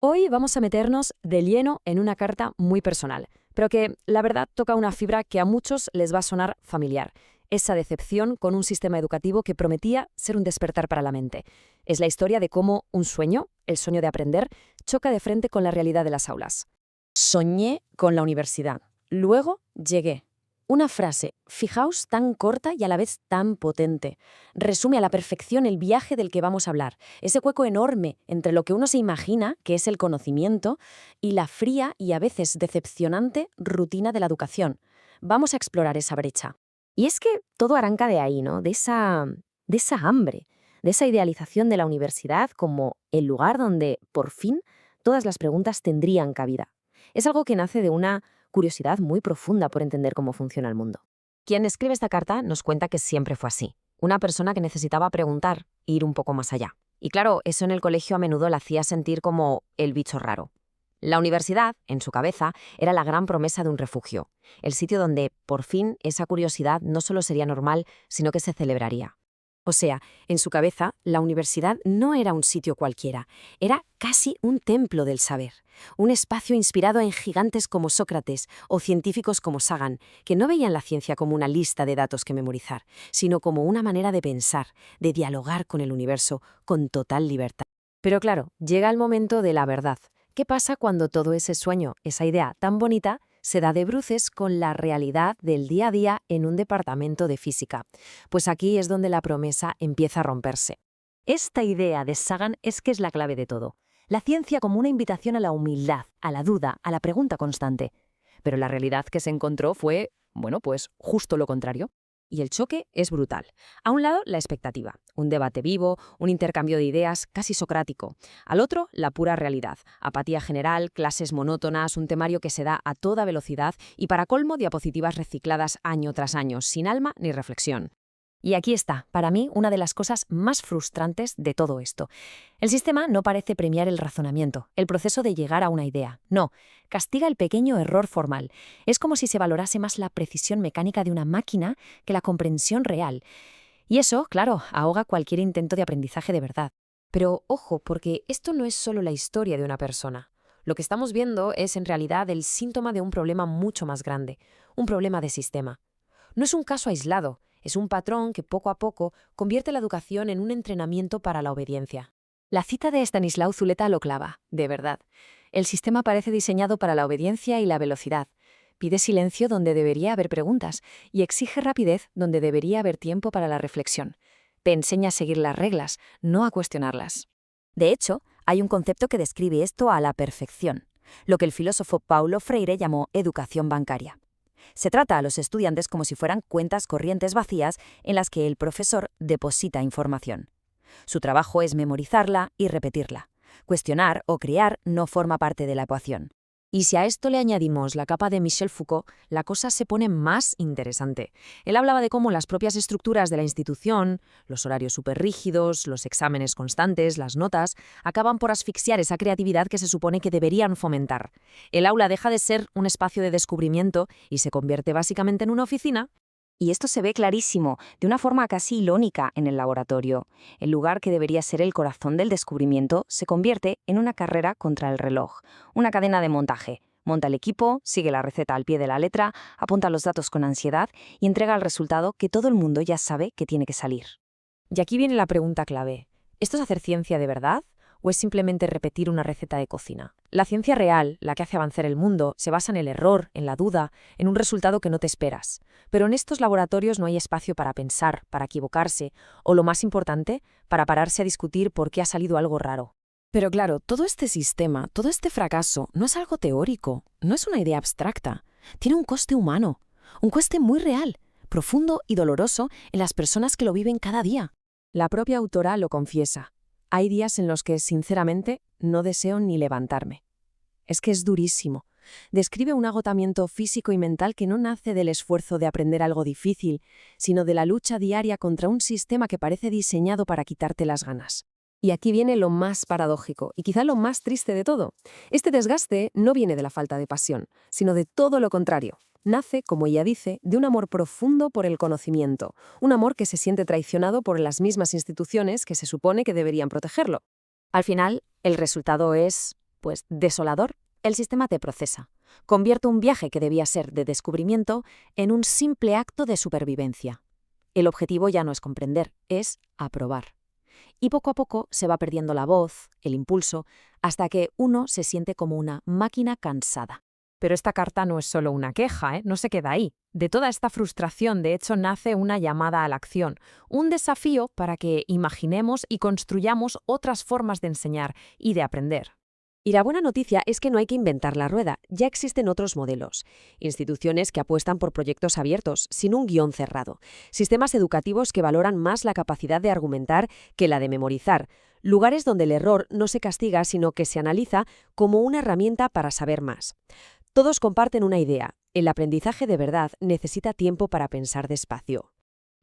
Hoy vamos a meternos de lleno en una carta muy personal, pero que la verdad toca una fibra que a muchos les va a sonar familiar. Esa decepción con un sistema educativo que prometía ser un despertar para la mente. Es la historia de cómo un sueño, el sueño de aprender, choca de frente con la realidad de las aulas. Soñé con la universidad. Luego llegué. Una frase, fijaos, tan corta y a la vez tan potente. Resume a la perfección el viaje del que vamos a hablar, ese hueco enorme entre lo que uno se imagina, que es el conocimiento, y la fría y a veces decepcionante rutina de la educación. Vamos a explorar esa brecha. Y es que todo arranca de ahí, ¿no? De esa hambre, de esa idealización de la universidad como el lugar donde, por fin, todas las preguntas tendrían cabida. Es algo que nace de una curiosidad muy profunda por entender cómo funciona el mundo. Quien escribe esta carta nos cuenta que siempre fue así. Una persona que necesitaba preguntar e ir un poco más allá. Y claro, eso en el colegio a menudo la hacía sentir como el bicho raro. La universidad, en su cabeza, era la gran promesa de un refugio, el sitio donde, por fin, esa curiosidad no solo sería normal, sino que se celebraría. O sea, en su cabeza, la universidad no era un sitio cualquiera, era casi un templo del saber, un espacio inspirado en gigantes como Sócrates o científicos como Sagan, que no veían la ciencia como una lista de datos que memorizar, sino como una manera de pensar, de dialogar con el universo con total libertad. Pero claro, llega el momento de la verdad. ¿Qué pasa cuando todo ese sueño, esa idea tan bonita, se da de bruces con la realidad del día a día en un departamento de física? Pues aquí es donde la promesa empieza a romperse. Esta idea de Sagan es que es la clave de todo. La ciencia como una invitación a la humildad, a la duda, a la pregunta constante. Pero la realidad que se encontró fue, bueno, pues justo lo contrario. Y el choque es brutal. A un lado, la expectativa, un debate vivo, un intercambio de ideas casi socrático. Al otro, la pura realidad, apatía general, clases monótonas, un temario que se da a toda velocidad y para colmo diapositivas recicladas año tras año, sin alma ni reflexión. Y aquí está, para mí, una de las cosas más frustrantes de todo esto. El sistema no parece premiar el razonamiento, el proceso de llegar a una idea. No, castiga el pequeño error formal. Es como si se valorase más la precisión mecánica de una máquina que la comprensión real. Y eso, claro, ahoga cualquier intento de aprendizaje de verdad. Pero ojo, porque esto no es solo la historia de una persona. Lo que estamos viendo es en realidad el síntoma de un problema mucho más grande, un problema de sistema. No es un caso aislado, es un patrón que poco a poco convierte la educación en un entrenamiento para la obediencia. La cita de Stanislao Zuleta lo clava, de verdad. El sistema parece diseñado para la obediencia y la velocidad. Pide silencio donde debería haber preguntas y exige rapidez donde debería haber tiempo para la reflexión. Te enseña a seguir las reglas, no a cuestionarlas. De hecho, hay un concepto que describe esto a la perfección, lo que el filósofo Paulo Freire llamó educación bancaria. Se trata a los estudiantes como si fueran cuentas corrientes vacías en las que el profesor deposita información. Su trabajo es memorizarla y repetirla. Cuestionar o crear no forma parte de la ecuación. Y si a esto le añadimos la capa de Michel Foucault, la cosa se pone más interesante. Él hablaba de cómo las propias estructuras de la institución, los horarios superrígidos, los exámenes constantes, las notas, acaban por asfixiar esa creatividad que se supone que deberían fomentar. El aula deja de ser un espacio de descubrimiento y se convierte básicamente en una oficina. Y esto se ve clarísimo, de una forma casi ilónica en el laboratorio. El lugar que debería ser el corazón del descubrimiento se convierte en una carrera contra el reloj, una cadena de montaje. Monta el equipo, sigue la receta al pie de la letra, apunta los datos con ansiedad y entrega el resultado que todo el mundo ya sabe que tiene que salir. Y aquí viene la pregunta clave. ¿Esto es hacer ciencia de verdad? ¿O es simplemente repetir una receta de cocina? La ciencia real, la que hace avanzar el mundo, se basa en el error, en la duda, en un resultado que no te esperas. Pero en estos laboratorios no hay espacio para pensar, para equivocarse, o lo más importante, para pararse a discutir por qué ha salido algo raro. Pero claro, todo este sistema, todo este fracaso, no es algo teórico, no es una idea abstracta. Tiene un coste humano, un coste muy real, profundo y doloroso en las personas que lo viven cada día. La propia autora lo confiesa. Hay días en los que, sinceramente, no deseo ni levantarme. Es que es durísimo. Describe un agotamiento físico y mental que no nace del esfuerzo de aprender algo difícil, sino de la lucha diaria contra un sistema que parece diseñado para quitarte las ganas. Y aquí viene lo más paradójico, y quizá lo más triste de todo. Este desgaste no viene de la falta de pasión, sino de todo lo contrario. Nace, como ella dice, de un amor profundo por el conocimiento, un amor que se siente traicionado por las mismas instituciones que se supone que deberían protegerlo. Al final, el resultado es Pues desolador, el sistema te procesa. Convierte un viaje que debía ser de descubrimiento en un simple acto de supervivencia. El objetivo ya no es comprender, es aprobar. Y poco a poco se va perdiendo la voz, el impulso, hasta que uno se siente como una máquina cansada. Pero esta carta no es solo una queja, ¿eh? No se queda ahí. De toda esta frustración, de hecho, nace una llamada a la acción, un desafío para que imaginemos y construyamos otras formas de enseñar y de aprender. Y la buena noticia es que no hay que inventar la rueda, ya existen otros modelos. Instituciones que apuestan por proyectos abiertos, sin un guión cerrado. Sistemas educativos que valoran más la capacidad de argumentar que la de memorizar. Lugares donde el error no se castiga, sino que se analiza como una herramienta para saber más. Todos comparten una idea. El aprendizaje de verdad necesita tiempo para pensar despacio.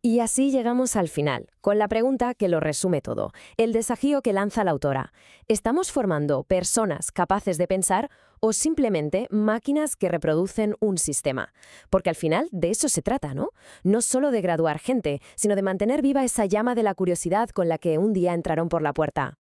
Y así llegamos al final, con la pregunta que lo resume todo, el desafío que lanza la autora. ¿Estamos formando personas capaces de pensar o simplemente máquinas que reproducen un sistema? Porque al final de eso se trata, ¿no? No solo de graduar gente, sino de mantener viva esa llama de la curiosidad con la que un día entraron por la puerta.